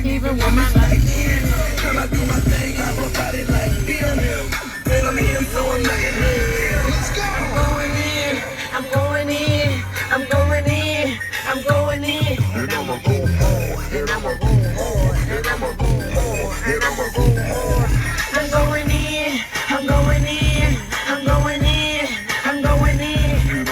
Even when my life ends. I'm going in, I'm going in, I'm going in, I'm going in. And I'ma go hard, and I'ma go hard, and I'ma go hard, and I'ma go hard. I'm going in, I'm going in, I'm going in, I'm going in.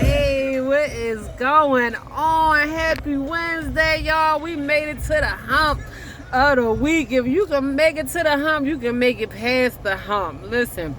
Hey, what is going on? Happy Wednesday, y'all. We made it to the hump of the week. If you can make it to the hump, you can make it past the hump. Listen,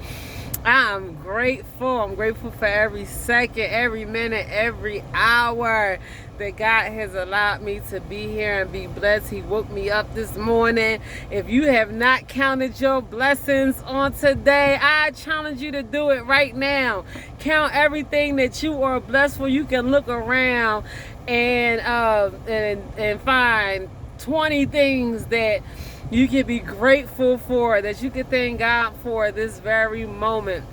I'm grateful. I'm grateful for every second, every minute, every hour that God has allowed me to be here and be blessed. He woke me up this morning. If you have not counted your blessings on today, I challenge you to do it right now. Count everything that you are blessed for. You can look around and find 20 things that you can be grateful for, that you can thank God for this very moment.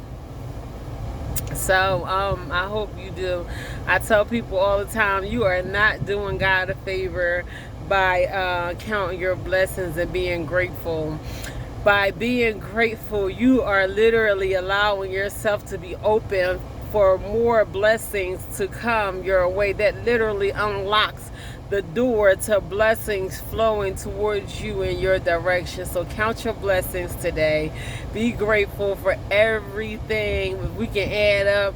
So I hope you do. I tell people all the time, you are not doing God a favor by counting your blessings and being grateful. By being grateful, you are literally allowing yourself to be open for more blessings to come your way. That literally unlocks the door to blessings flowing towards you in your direction. So count your blessings today. Be grateful for everything. If we can add up,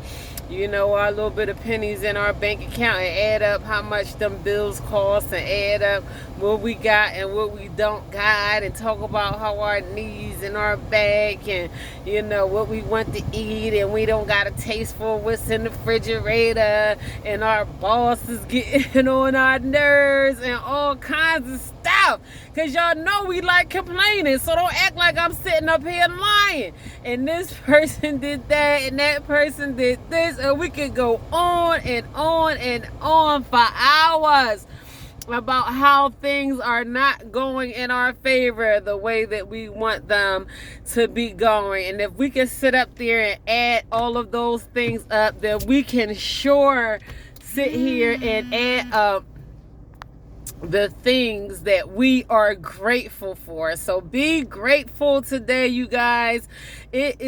our little bit of pennies in our bank account and add up how much them bills cost and add up what we got and what we don't got and talk about how our knees and our back and what we want to eat and we don't got a taste for what's in the refrigerator and our boss is getting on our nerves and all kinds of stuff, because y'all know we like complaining. So don't act like I'm sitting up here lying and this person did that and that person did this, and we could go on and on and on for hours about how things are not going in our favor the way that we want them to be going. And if we can sit up there and add all of those things up, then we can sure sit here and add up the things that we are grateful for. So be grateful today, you guys. It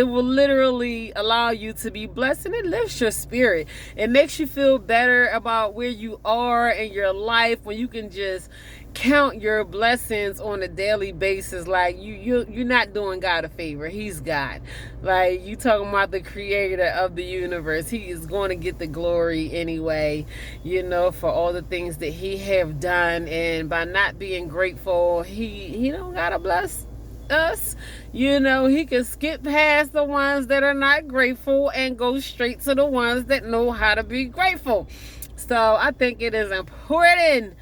will literally allow you to be blessed, and it lifts your spirit. It makes you feel better about where you are in your life when you can just count your blessings on a daily basis. Like you're not doing God a favor. He's God. Like, you talking about the creator of the universe. He is going to get the glory anyway, for all the things that he have done. And by not being grateful, he don't gotta bless us. He can skip past the ones that are not grateful and go straight to the ones that know how to be grateful. So I think it is important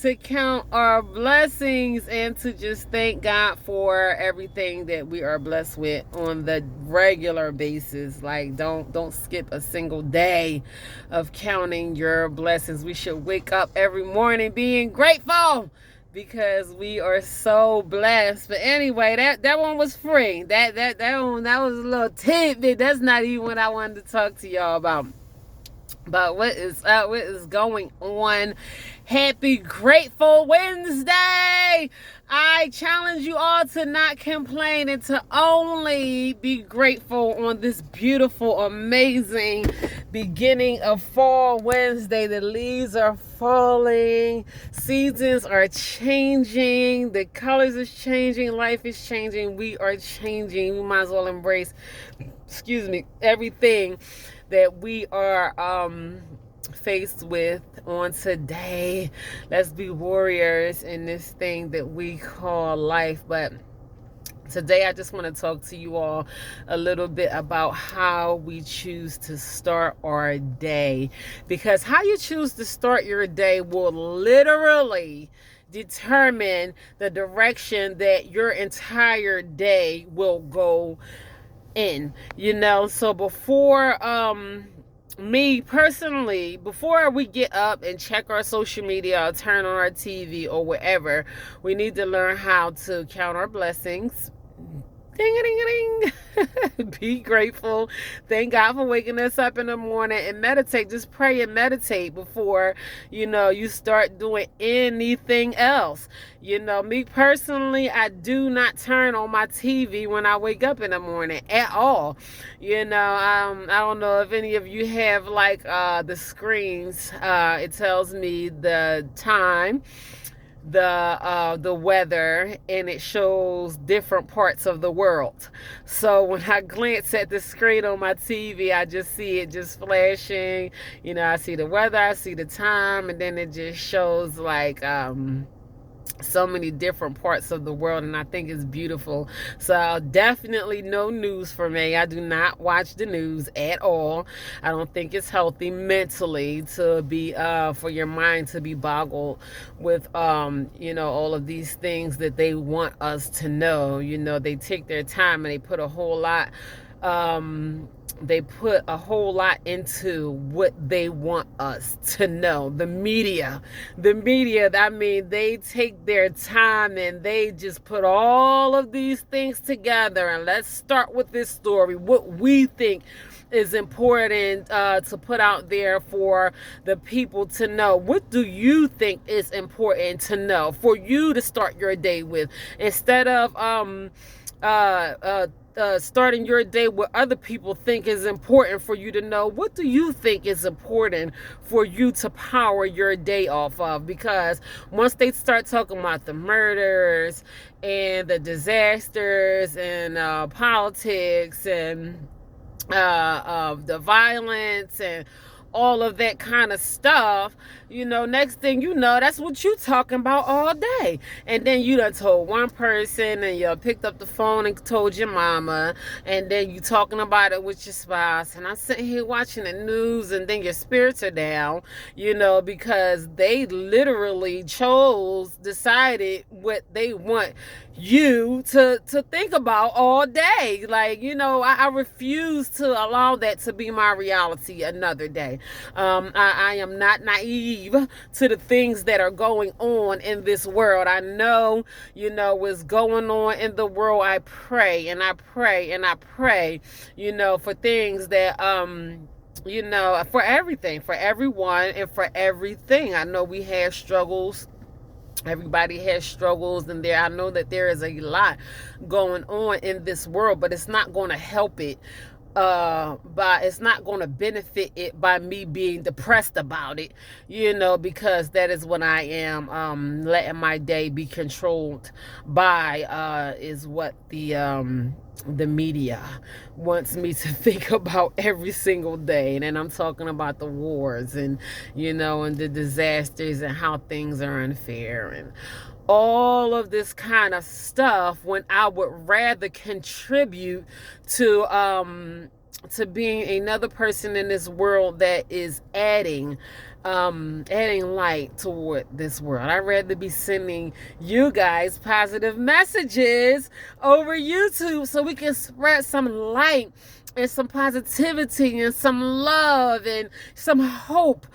to count our blessings and to just thank God for everything that we are blessed with on the regular basis. Like, don't skip a single day of counting your blessings. We should wake up every morning being grateful because we are so blessed. But anyway, that one was free. That was a little tidbit. That's not even what I wanted to talk to y'all about. But what is up? What is going on? Happy Grateful Wednesday! I challenge you all to not complain and to only be grateful on this beautiful, amazing beginning of Fall Wednesday. The leaves are falling, seasons are changing, the colors is changing, life is changing, we are changing. We might as well embrace, everything that we are faced with on today. Let's be warriors in this thing that we call life. But today I just want to talk to you all a little bit about how we choose to start our day, because how you choose to start your day will literally determine the direction that your entire day will go in. So before me personally, before we get up and check our social media or turn on our TV or whatever, we need to learn how to count our blessings, Ding a ding a ding. Be grateful. Thank God for waking us up in the morning, and meditate. Just pray and meditate before, you start doing anything else. Me personally, I do not turn on my TV when I wake up in the morning at all. I don't know if any of you have like the screens. It tells me the time, the weather, and it shows different parts of the world. So when I glance at the screen on my TV, I just see it just flashing. I see the weather, I see the time, and then it just shows like so many different parts of the world, and I think it's beautiful. So definitely no news for me. I do not watch the news at all. I don't think it's healthy mentally to be for your mind to be boggled with all of these things that they want us to know. They take their time and they put a whole lot into what they want us to know. The media, I mean, they take their time and they just put all of these things together. And let's start with this story. What we think is important to put out there for the people to know. What do you think is important to know for you to start your day with, instead of starting your day what other people think is important for you to know? What do you think is important for you to power your day off of? Because once they start talking about the murders and the disasters and politics and the violence and all of that kind of stuff, next thing you know, that's what you talking about all day. And then you done told one person, and you picked up the phone and told your mama, and then you talking about it with your spouse, and I'm sitting here watching the news, and then your spirits are down, because they literally decided what they want you to think about all day. Like, I refuse to allow that to be my reality another day. I am not naive to the things that are going on in this world. I know, what's going on in the world. I pray and I pray and I pray, for things that, for everything, for everyone, and for everything. I know we have struggles. Everybody has struggles, and I know that there is a lot going on in this world, but it's not going to help it. But it's not going to benefit it by me being depressed about it, because that is when I am letting my day be controlled by is what the media wants me to think about every single day. And then I'm talking about the wars and and the disasters and how things are unfair and all of this kind of stuff, when I would rather contribute to being another person in this world that is adding light toward this world. I'd rather be sending you guys positive messages over YouTube so we can spread some light and some positivity and some love and some hope,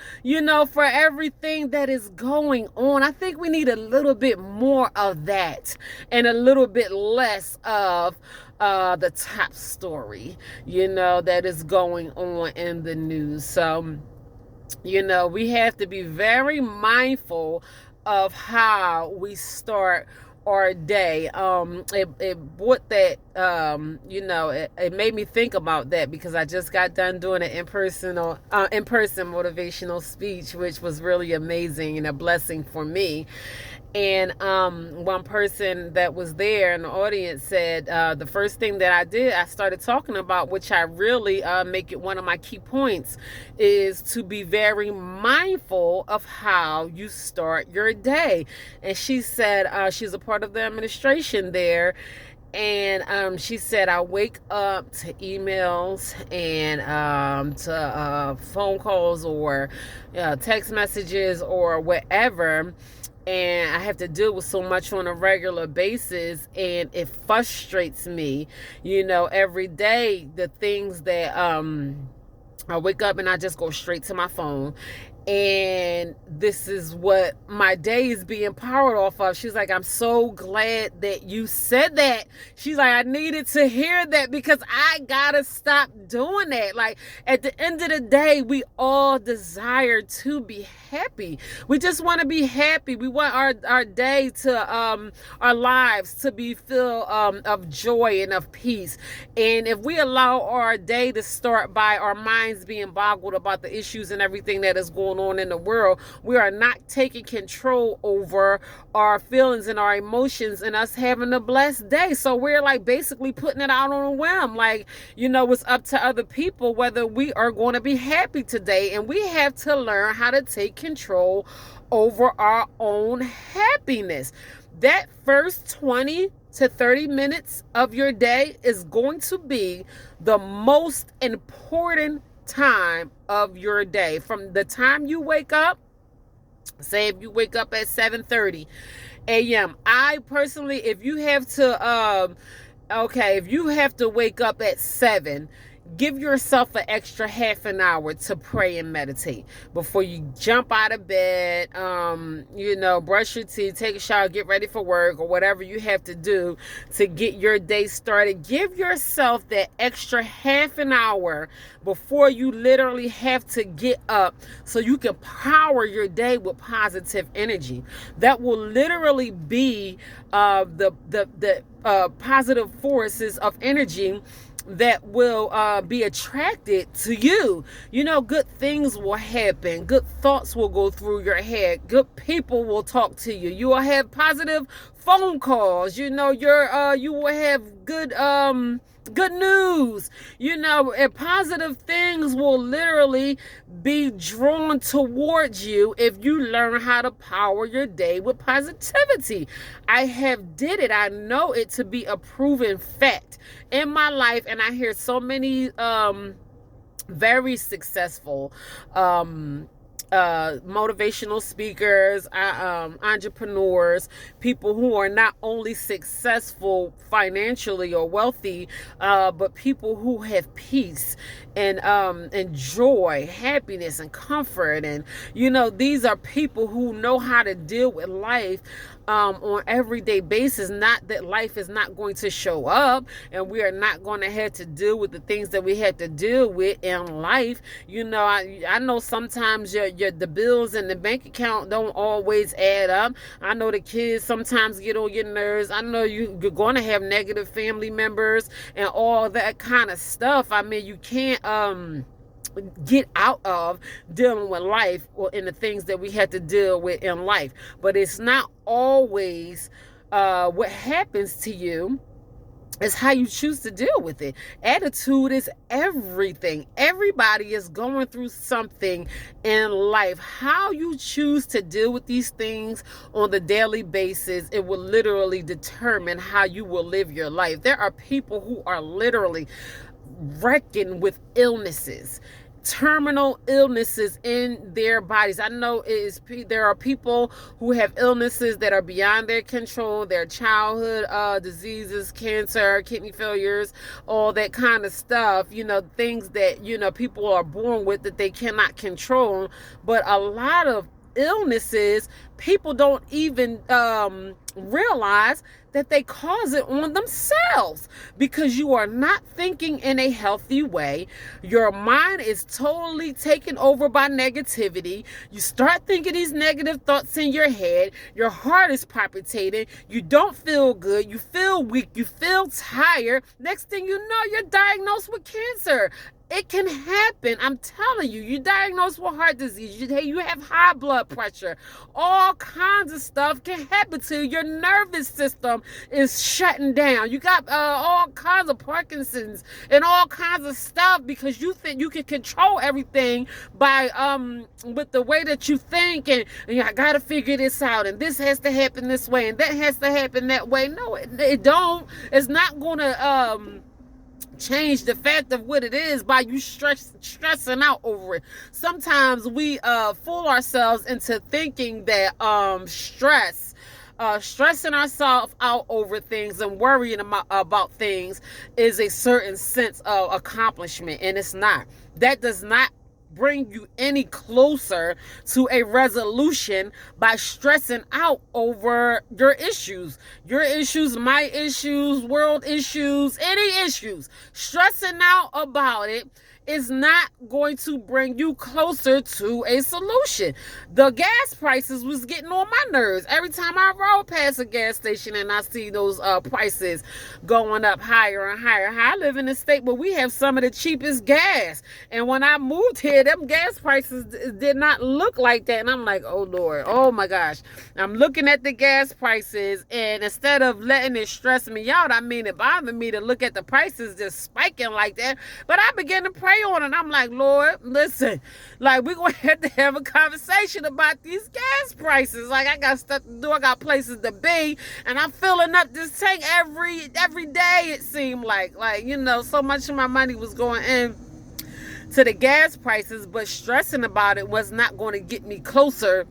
for everything that is going on. I think we need a little bit more of that and a little bit less of the top story, that is going on in the news. So, we have to be very mindful of how we start our day. It made me think about that, because I just got done doing an in-person motivational speech, which was really amazing and a blessing for me. And one person that was there in the audience said, the first thing that I did, I started talking about, which I really make it one of my key points, is to be very mindful of how you start your day. And she said, she's a part of the administration there. And she said, I wake up to emails and to phone calls or text messages or whatever. And I have to deal with so much on a regular basis, and it frustrates me, every day, the things that I wake up and I just go straight to my phone, And this is what my day is being powered off of. She's like, I'm so glad that you said that. She's like, I needed to hear that because I gotta stop doing that. Like, at the end of the day, we all desire to be happy. We just want to be happy. We want our day to our lives to be filled of joy and of peace. And if we allow our day to start by our minds being boggled about the issues and everything that is going on in the world, we are not taking control over our feelings and our emotions and us having a blessed day. So we're like basically putting it out on a whim. Like, it's up to other people whether we are going to be happy today. And we have to learn how to take control over our own happiness. That first 20 to 30 minutes of your day is going to be the most important time of your day. From the time you wake up, say if you wake up at 7:30 a.m. I personally, if you have to wake up at 7, give yourself an extra half an hour to pray and meditate before you jump out of bed, brush your teeth, take a shower, get ready for work, or whatever you have to do to get your day started. Give yourself that extra half an hour before you literally have to get up so you can power your day with positive energy. That will literally be the positive forces of energy that will be attracted to you. Good things will happen. Good thoughts will go through your head. Good people will talk to you. You will have positive phone calls. You will have good news, and positive things will literally be drawn towards you if you learn how to power your day with positivity. I have did it. I know it to be a proven fact in my life, and I hear so many very successful motivational speakers, entrepreneurs, people who are not only successful financially or wealthy, but people who have peace and joy, happiness, and comfort. And these are people who know how to deal with life on everyday basis. Not that life is not going to show up and we are not going to have to deal with the things that we had to deal with in life. I know sometimes the bills in the bank account don't always add up. I know the kids sometimes get on your nerves. I know you're going to have negative family members and all that kind of stuff. I mean, you can't get out of dealing with life or in the things that we had to deal with in life. But it's not always what happens to you. It's how you choose to deal with it. Attitude is everything. Everybody is going through something in life. How you choose to deal with these things on the daily basis, it will literally determine how you will live your life. There are people who are literally wrecking with illnesses, terminal illnesses in their bodies. I know there are people who have illnesses that are beyond their control, their childhood diseases, cancer, kidney failures, all that kind of stuff, things that people are born with that they cannot control. But a lot of illnesses, people don't even realize that they cause it on themselves because you are not thinking in a healthy way. Your mind is totally taken over by negativity. You start thinking these negative thoughts in your head. Your heart is palpitating. You don't feel good. You feel weak. You feel tired. Next thing you know, you're diagnosed with cancer. It can happen. I'm telling you, you're diagnosed with heart disease. You have high blood pressure. All kinds of stuff can happen to you. Your nervous system is shutting down. You got all kinds of Parkinson's and all kinds of stuff because you think you can control everything by with the way that you think and I got to figure this out and this has to happen this way and that has to happen that way. No, it don't. It's not going to change the fact of what it is by you stressing out over it. Sometimes we fool ourselves into thinking that stressing ourselves out over things and worrying about things is a certain sense of accomplishment, and it's not. That does not bring you any closer to a resolution by stressing out over your issues, my issues, world issues, any issues. Stressing out about it is not going to bring you closer to a solution. The gas prices was getting on my nerves. Every time I roll past a gas station and I see those prices going up higher and higher. I live in a state where we have some of the cheapest gas. And when I moved here, them gas prices did not look like that. And I'm like, oh Lord, oh my gosh. I'm looking at the gas prices, and instead of letting it stress me out, it bothered me to look at the prices just spiking like that. But I began to pray on it. I'm like, Lord, listen, like we're going to have a conversation about these gas prices. Like I got stuff to do. I got places to be, and I'm filling up this tank every day. It seemed like so much of my money was going in to the gas prices, but stressing about it was not going to get me closer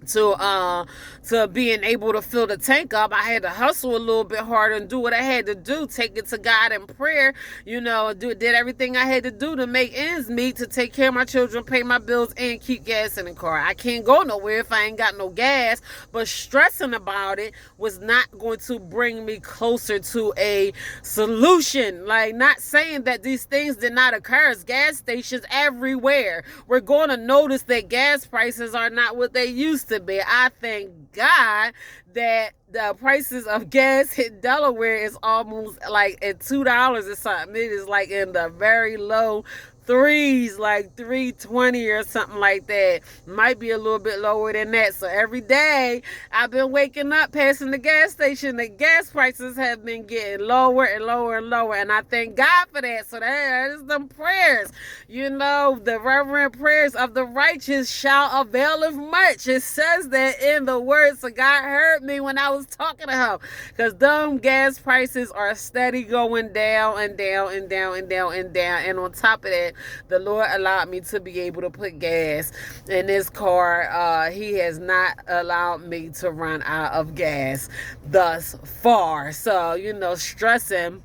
to being able to fill the tank up. I had to hustle a little bit harder and do what I had to do, take it to God in prayer, did everything I had to do to make ends meet, to take care of my children, pay my bills, and keep gas in the car. I can't go nowhere if I ain't got no gas, but stressing about it was not going to bring me closer to a solution. Like, not saying that these things did not occur. It's gas stations everywhere. We're going to notice that gas prices are not what they used to be. I thank God that the prices of gas in Delaware is almost like at $2 or something. It is like in the very low threes, like $3.20 or something like that. Might be a little bit lower than that. So every day I've been waking up, passing the gas station, the gas prices have been getting lower and lower and lower, and I thank God for that. So that is them prayers, the reverent prayers of the righteous shall availeth much. It says that in the word. So God heard me when I was talking to him, because them gas prices are steady going down and down and down and down and down. And on top of that, the Lord allowed me to be able to put gas in this car. He has not allowed me to run out of gas thus far. So, stressing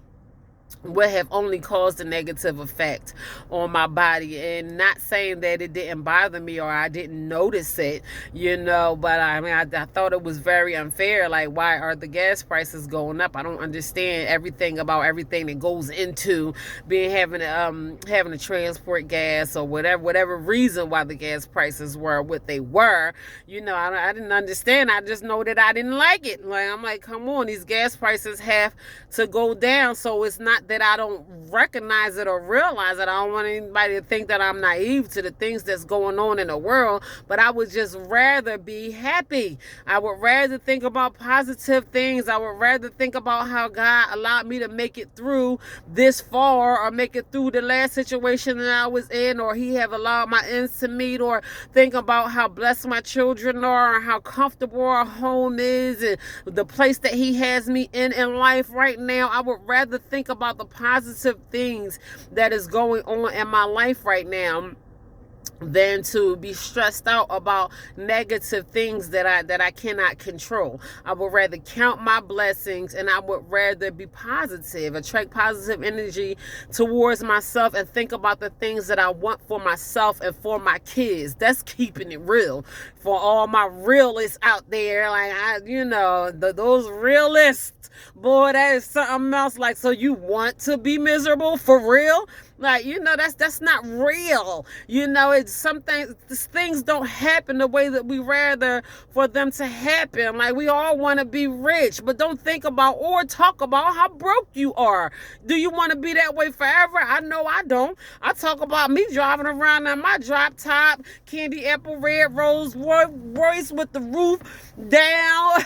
would have only caused a negative effect on my body. And not saying that it didn't bother me or I didn't notice it, but I thought it was very unfair. Like, why are the gas prices going up? I don't understand everything about everything that goes into having to transport gas, or whatever reason why the gas prices were what they were. I didn't understand. I just know that I didn't like it. Like, I'm like, come on, these gas prices have to go down. So it's not that I don't recognize it or realize it. I don't want anybody to think that I'm naive to the things that's going on in the world, but I would just rather be happy. I would rather think about positive things. I would rather think about how God allowed me to make it through this far, or make it through the last situation that I was in, or He have allowed my ends to meet, or think about how blessed my children are, or how comfortable our home is, and the place that He has me in life right now. I would rather think about the positive things that is going on in my life right now than to be stressed out about negative things that I cannot control. I would rather count my blessings, and I would rather be positive, attract positive energy towards myself, and think about the things that I want for myself and for my kids. That's keeping it real. For all my realists out there, like those realists, boy, that is something else. Like, so you want to be miserable for real? Like, that's not real. It's something, things don't happen the way that we rather for them to happen. Like, we all want to be rich, but don't think about or talk about how broke you are. Do you want to be that way forever? I know I don't. I talk about me driving around in my drop top, candy apple red Rolls Royce with the roof down,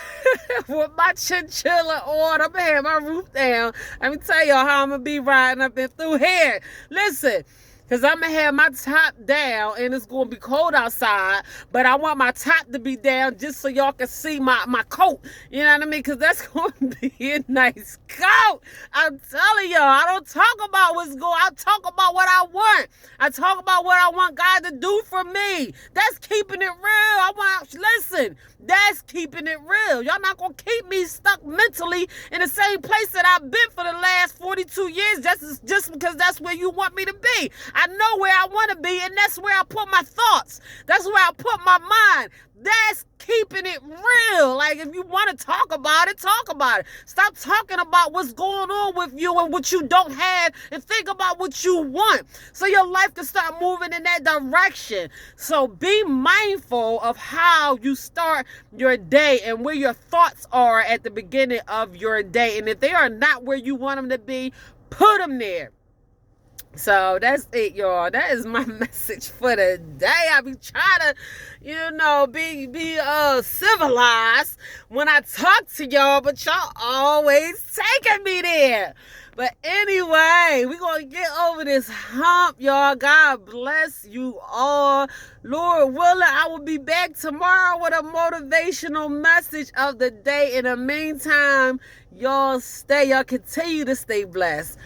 with my chinchilla on. I'm going to have my roof down. Let me tell y'all how I'm going to be riding up and through here. Listen, because I'm going to have my top down, and it's going to be cold outside, but I want my top to be down just so y'all can see my coat. You know what I mean? Because that's going to be a nice coat. I'm telling y'all, I don't talk about what's going on. I talk about what I want. I talk about what I want God to do for me. That's keeping it real. Listen, that's keeping it real. Y'all not going to keep me stuck mentally in the same place that I've been for the last 42 years just because that's where you want me to be. I know where I want to be, and that's where I put my thoughts. That's where I put my mind. That's keeping it real. Like, if you want to talk about it, talk about it. Stop talking about what's going on with you and what you don't have, and think about what you want so your life can start moving in that direction. So be mindful of how you start your day and where your thoughts are at the beginning of your day. And if they are not where you want them to be, put them there. So that's it, y'all. That is my message for the day. I be trying to, be civilized when I talk to y'all, but y'all always taking me there. But anyway, we're going to get over this hump, y'all. God bless you all. Lord willing, I will be back tomorrow with a motivational message of the day. In the meantime, y'all continue to stay blessed.